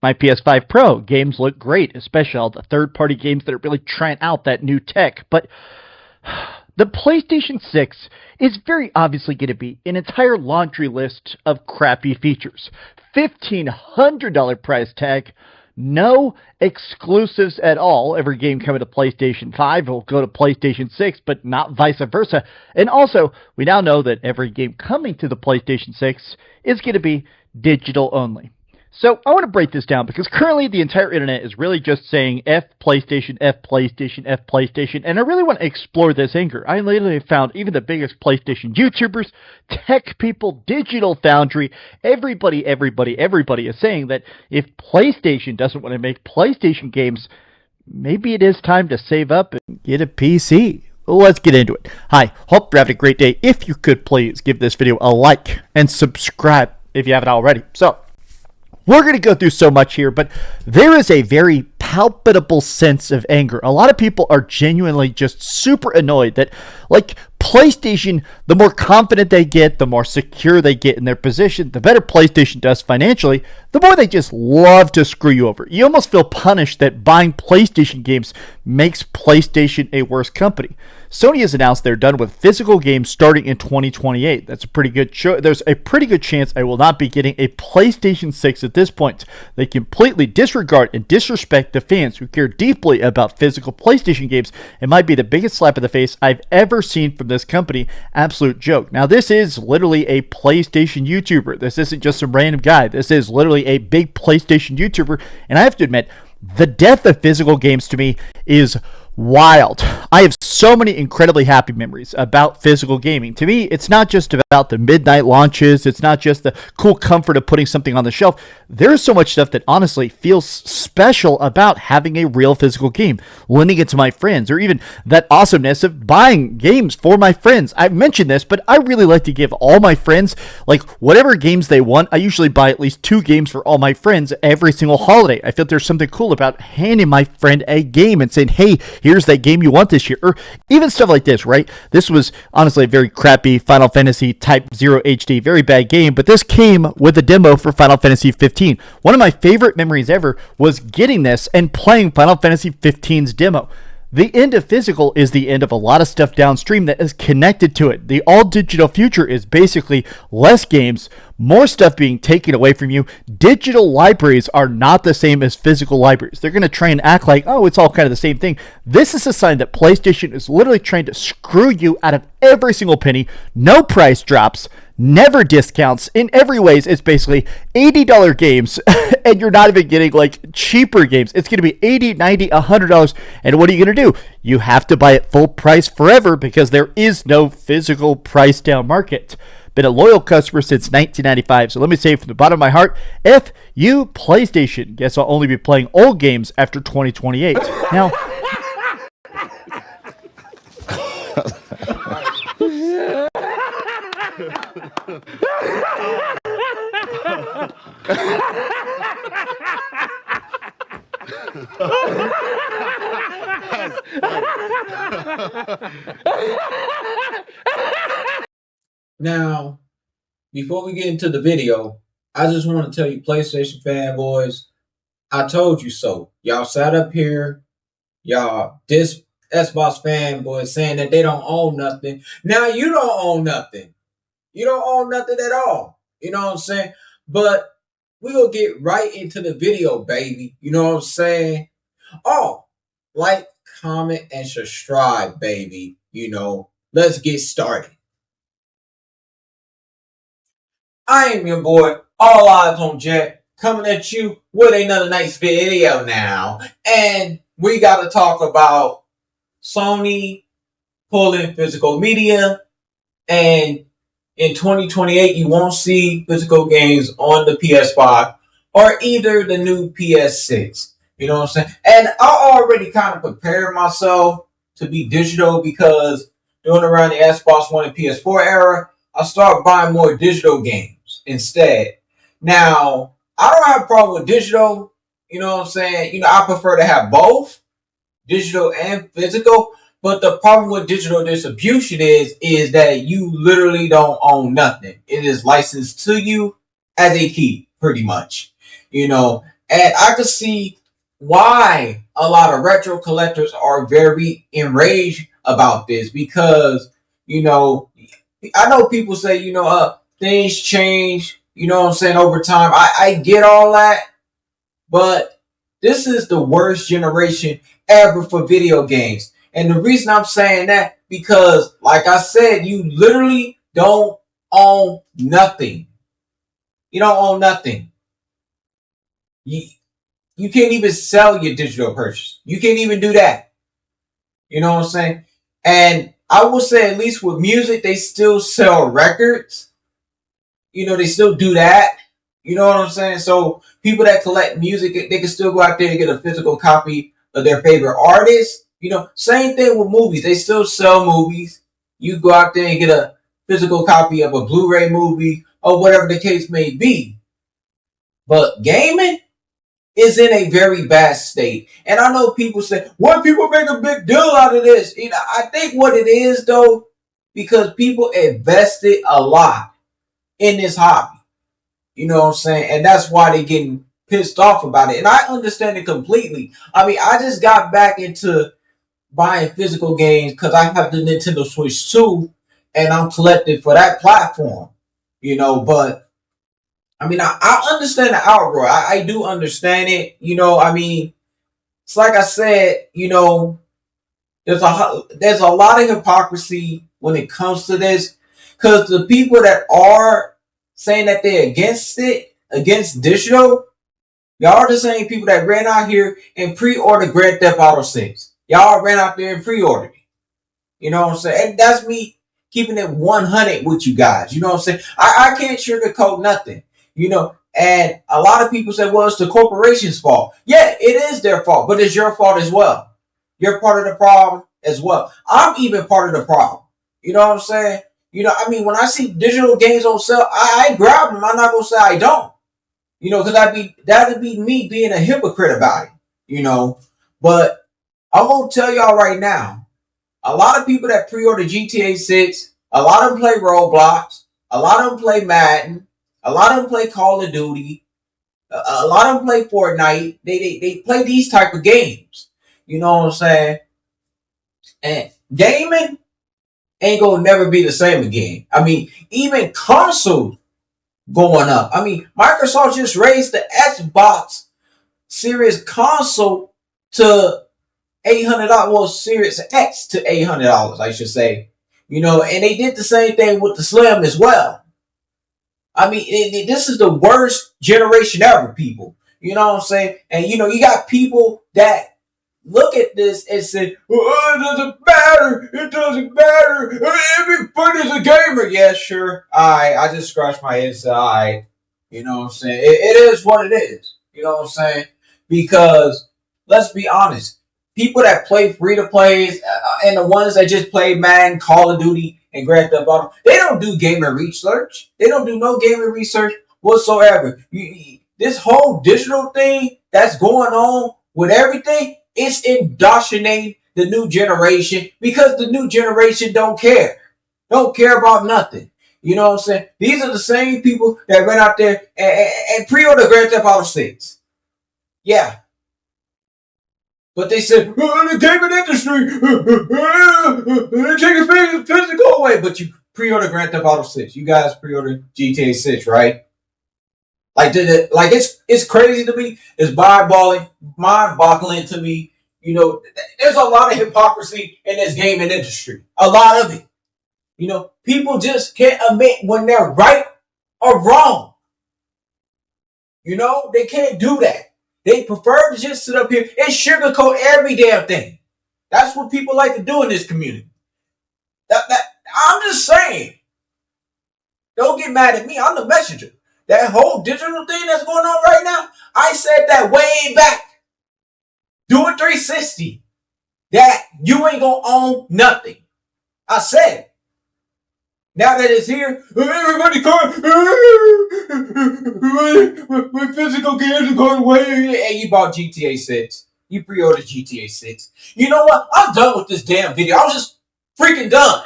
my PS5 Pro. Games look great, especially all the third-party games that are really trying out that new tech. But the PlayStation 6 is very obviously going to be an entire laundry list of crappy features. $1,500 price tag, no exclusives at all. Every game coming to PlayStation 5 will go to PlayStation 6, but not vice versa. And also, we now know that every game coming to the PlayStation 6 is going to be digital only. So I want to break this down because currently the entire internet is really just saying F PlayStation, F PlayStation, F PlayStation, and I really want to explore this anger. I literally found even the biggest PlayStation YouTubers, tech people, Digital Foundry, everybody is saying that if PlayStation doesn't want to make PlayStation games, maybe it is time to save up and get a PC. Let's get into it. Hi, hope you're having a great day. If you could please give this video a like and subscribe if you haven't already. So, we're going to go through so much here, but there is a very palpable sense of anger. A lot of people are genuinely just super annoyed that, like, PlayStation, the more confident they get, the more secure they get in their position, the better PlayStation does financially, the more they just love to screw you over. You almost feel punished that buying PlayStation games makes PlayStation a worse company. Sony has announced they're done with physical games starting in 2028. That's a pretty good there's a pretty good chance I will not be getting a PlayStation 6 at this point. They completely disregard and disrespect the fans who care deeply about physical PlayStation games. It might be the biggest slap in the face I've ever seen from this company. Absolute joke. Now, this is literally a PlayStation YouTuber. This isn't just some random guy. This is literally a big PlayStation YouTuber, and I have to admit, the death of physical games to me is wild. I have so many incredibly happy memories about physical gaming. To me, it's not just about the midnight launches. It's not just the cool comfort of putting something on the shelf. There's so much stuff that honestly feels special about having a real physical game, lending it to my friends, or even that awesomeness of buying games for my friends. I've mentioned this, but I really like to give all my friends, like, whatever games they want. I usually buy at least 2 games for all my friends every single holiday. I feel there's something cool about handing my friend a game and saying, hey, here's that game you want this year, or even stuff like this, right? This was honestly a very crappy Final Fantasy Type 0 HD, very bad game, but this came with a demo for Final Fantasy 15. One of my favorite memories ever was getting this and playing Final Fantasy 15's demo. The end of physical is the end of a lot of stuff downstream that is connected to it. The all-digital future is basically less games, more stuff being taken away from you. Digital libraries are not the same as physical libraries. They're going to try and act like, oh, it's all kind of the same thing. This is a sign that PlayStation is literally trying to screw you out of every single penny. No price drops, never discounts. In every ways, it's basically $80 games, and you're not even getting, like, cheaper games. It's going to be $80, $90, $100, and what are you going to do? You have to buy it full price forever because there is no physical price down market. Been a loyal customer since 1995, so let me say from the bottom of my heart, F you PlayStation. Guess I'll only be playing old games after 2028. Now, Now, before we get into the video, I just want to tell you, PlayStation fanboys, I told you so. Y'all sat up here, y'all this Xbox fanboys saying that they don't own nothing. Now you don't own nothing. You don't own nothing at all. You know what I'm saying? But we gonna get right into the video, baby. You know what I'm saying? Oh, like, comment, and subscribe, baby. You know, let's get started. I am your boy, All Eyes on Jet, coming at you with another nice video now. And we got to talk about Sony pulling physical media. And in 2028, you won't see physical games on the PS5 or either the new PS6. You know what I'm saying? And I already kind of prepared myself to be digital because during around the Xbox One and PS4 era, I started buying more digital games instead. Now, I don't have a problem with digital. You know what I'm saying? You know, I prefer to have both digital and physical. But the problem with digital distribution is that you literally don't own nothing. It is licensed to you as a key, pretty much. You know, And I could see why a lot of retro collectors are very enraged about this because, you know, I know people say, things change, what I'm saying, over time. I get all that, but this is the worst generation ever for video games. And the reason I'm saying that, because, like I said, you literally don't own nothing. You don't own nothing. You, you can't even sell your digital purchase. You can't even do that. You know what I'm saying? And I will say, at least with music, they still sell records. They still do that. You know what I'm saying? So people that collect music, they can still go out there and get a physical copy of their favorite artist. Same thing with movies. They still sell movies. You go out there and get a physical copy of a Blu-ray movie or whatever the case may be. But gaming is in a very bad state. And I know people say, why people make a big deal out of this? I think what it is, though, because people invested a lot in this hobby. You know what I'm saying? And that's why they're getting pissed off about it. And I understand it completely. I mean, I just got back into buying physical games because I have the Nintendo Switch 2 and I'm collecting for that platform. But I mean, I understand the outroar. I do understand it. I mean, it's like I said, there's a lot of hypocrisy when it comes to this, because the people that are saying that they're against digital, y'all are the same people that ran out here and pre-ordered Grand Theft Auto 6. Y'all ran out there and pre-ordered it. You know what I'm saying? And that's me keeping it 100 with you guys. You know what I'm saying? I can't sugarcoat nothing. And a lot of people say, well, it's the corporation's fault. Yeah, it is their fault, but it's your fault as well. You're part of the problem as well. I'm even part of the problem. You know what I'm saying? I mean, when I see digital games on sale, I grab them. I'm not going to say I don't. Because that'd be me being a hypocrite about it. But I'm going to tell y'all right now, a lot of people that pre-order GTA 6, a lot of them play Roblox, a lot of them play Madden, a lot of them play Call of Duty, a lot of them play Fortnite. They play these type of games. You know what I'm saying? And gaming ain't gonna never be the same again. I mean, even consoles going up. I mean, Microsoft just raised the Xbox Series console to $800. Well, Series X to $800, I should say. And they did the same thing with the Slim as well. I mean, this is the worst generation ever, people. You know what I'm saying? And, you got people that look at this and say, oh, it doesn't matter. It doesn't matter. Everybody's a gamer. Yeah, sure. I just scratched my head and said, all right. You know what I'm saying? It is what it is. You know what I'm saying? Because, let's be honest, people that play free-to-plays and the ones that just play Madden, Call of Duty, and Grand Theft Auto, they don't do gamer research. They don't do no gamer research whatsoever. This whole digital thing that's going on with everything, it's indoctrinating the new generation because the new generation don't care. Don't care about nothing. You know what I'm saying? These are the same people that went out there and pre-ordered Grand Theft Auto 6. Yeah. But they said, the gaming industry, they're taking physical away. But you pre-ordered Grand Theft Auto 6. You guys pre-ordered GTA 6, right? Like it's crazy to me. It's mind-boggling to me. There's a lot of hypocrisy in this gaming industry. A lot of it. People just can't admit when they're right or wrong. They can't do that. They prefer to just sit up here and sugarcoat every damn thing. That's what people like to do in this community. I'm just saying. Don't get mad at me. I'm the messenger. That whole digital thing that's going on right now, I said that way back. Do it 360. That you ain't going to own nothing. I said it. Now that it's here, everybody when physical games are going away. And you bought GTA 6. You pre-ordered GTA 6. You know what? I'm done with this damn video. I'm just freaking done.